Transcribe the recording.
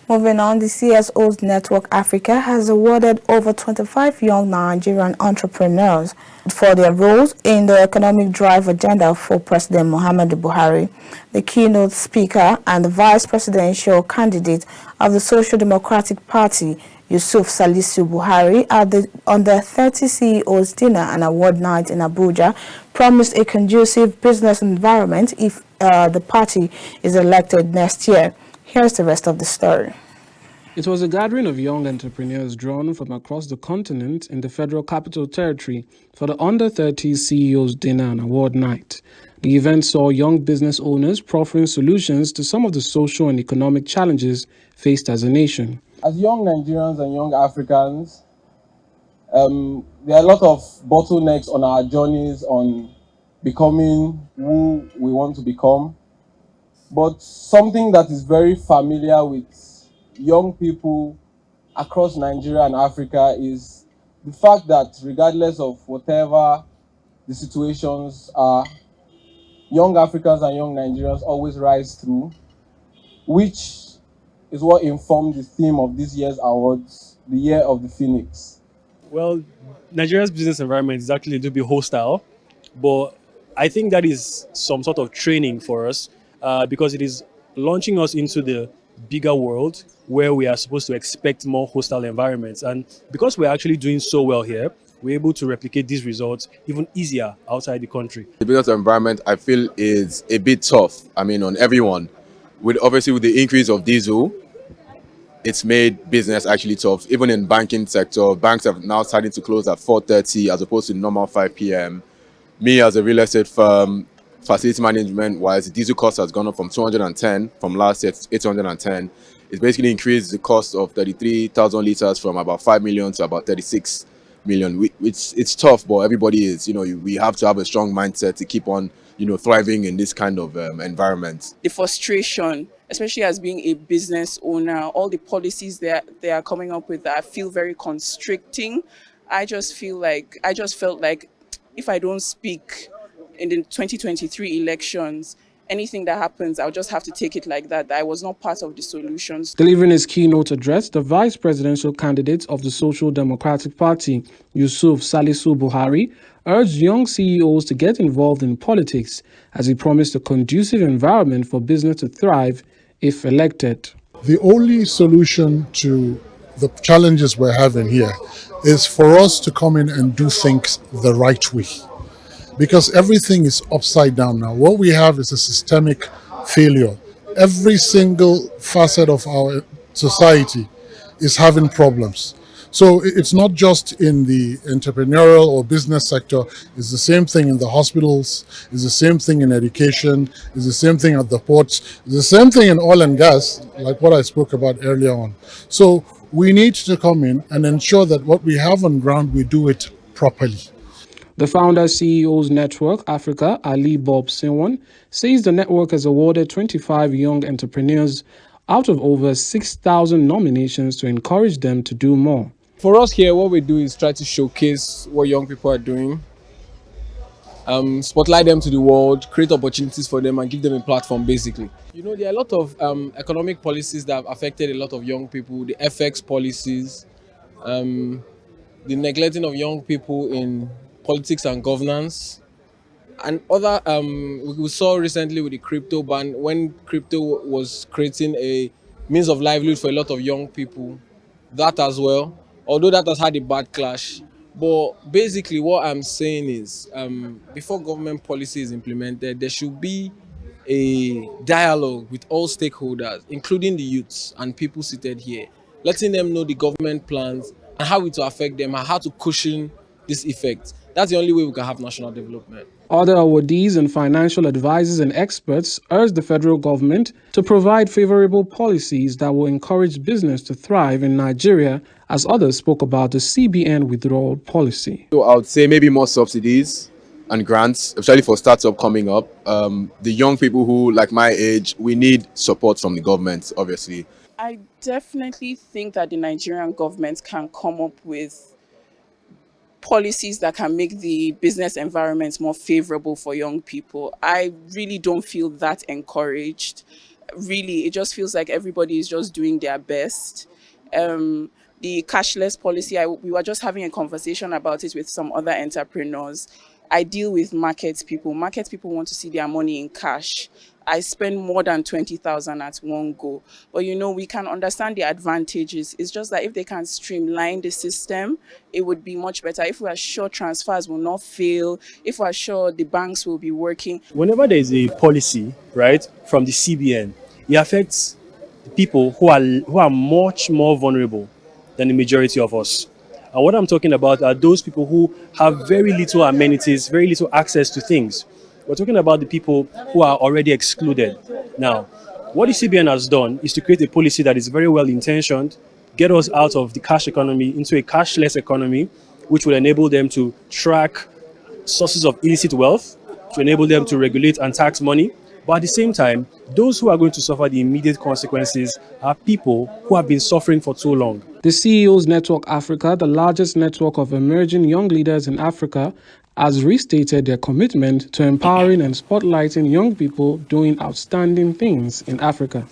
Moving on, the CSO's Network Africa has awarded over 25 young Nigerian entrepreneurs for their roles in the economic drive agenda for President Muhammadu Buhari. The keynote speaker and the vice presidential candidate of the Social Democratic Party, Yusuf Salisu Buhari, at the Under 30 CEOs dinner and award night in Abuja, promised a conducive business environment if the party is elected next year. Here's the rest of the story. It was a gathering of young entrepreneurs drawn from across the continent in the Federal Capital Territory for the Under 30 CEOs Dinner and Award Night. The event saw young business owners proffering solutions to some of the social and economic challenges faced as a nation. As young Nigerians and young Africans, there are a lot of bottlenecks on our journeys on becoming who we want to become. But something that is very familiar with young people across Nigeria and Africa is the fact that regardless of whatever the situations are, young Africans and young Nigerians always rise through, which is what informed the theme of this year's awards, the Year of the Phoenix. Well, Nigeria's business environment is actually to be hostile, but I think that is some sort of training for us because it is launching us into the bigger world where we are supposed to expect more hostile environments. And because we're actually doing so well here, we're able to replicate these results even easier outside the country. The business environment, I feel, is a bit tough. I mean, on everyone. With the increase of diesel, it's made business actually tough. Even in banking sector, banks are now starting to close at 4:30 as opposed to normal 5 p.m. Me as a real estate firm, facility management wise, the diesel cost has gone up from 210 from last year to 810. It's basically increased the cost of 33,000 liters from about 5 million to about 36 million. It's tough, but everybody is, we have to have a strong mindset to keep on, thriving in this kind of environment. The frustration, especially as being a business owner, all the policies that they are coming up with that I feel very constricting. I just felt like if I don't speak in the 2023 elections, anything that happens, I'll just have to take it like that I was not part of the solutions. Delivering his keynote address, the vice presidential candidate of the Social Democratic Party, Yusuf Salisu Buhari, urged young CEOs to get involved in politics as he promised a conducive environment for business to thrive if elected. The only solution to the challenges we're having here is for us to come in and do things the right way. Because everything is upside down now. What we have is a systemic failure. Every single facet of our society is having problems. So it's not just in the entrepreneurial or business sector, it's the same thing in the hospitals, it's the same thing in education, it's the same thing at the ports, it's the same thing in oil and gas, like what I spoke about earlier on. So we need to come in and ensure that what we have on ground, we do it properly. The founder CEOs Network Africa, Ali Bob Sinwan, says the network has awarded 25 young entrepreneurs out of over 6,000 nominations to encourage them to do more. For us here, what we do is try to showcase what young people are doing, spotlight them to the world, create opportunities for them and give them a platform basically. There are a lot of economic policies that have affected a lot of young people, the FX policies, the neglecting of young people in politics and governance, and other we saw recently with the crypto ban, when crypto was creating a means of livelihood for a lot of young people, that as well, although that has had a bad clash. But basically what I'm saying is before government policy is implemented, there should be a dialogue with all stakeholders, including the youths and people seated here, letting them know the government plans and how it will affect them and how to cushion this effect. That's the only way we can have national development. Other awardees and financial advisors and experts urged the federal government to provide favorable policies that will encourage business to thrive in Nigeria, as others spoke about the CBN withdrawal policy. So I would say maybe more subsidies and grants, especially for startup coming up. The young people who, like my age, we need support from the government, obviously. I definitely think that the Nigerian government can come up with policies that can make the business environment more favorable for young people. I really don't feel that encouraged. really, it just feels like everybody is just doing their best. The cashless policy, we were just having a conversation about it with some other entrepreneurs. I deal with market people. Market people want to see their money in cash. I spend more than 20,000 at one go. But we can understand the advantages. It's just that if they can streamline the system, it would be much better. If we are sure transfers will not fail, if we are sure the banks will be working. Whenever there is a policy, right, from the CBN, it affects people who are much more vulnerable than the majority of us. And what I'm talking about are those people who have very little amenities, very little access to things. We're talking about the people who are already excluded. Now, what the CBN has done is to create a policy that is very well intentioned, get us out of the cash economy into a cashless economy, which will enable them to track sources of illicit wealth, to enable them to regulate and tax money. But at the same time, those who are going to suffer the immediate consequences are people who have been suffering for too long. The CEOs Network Africa, the largest network of emerging young leaders in Africa, has restated their commitment to empowering and spotlighting young people doing outstanding things in Africa.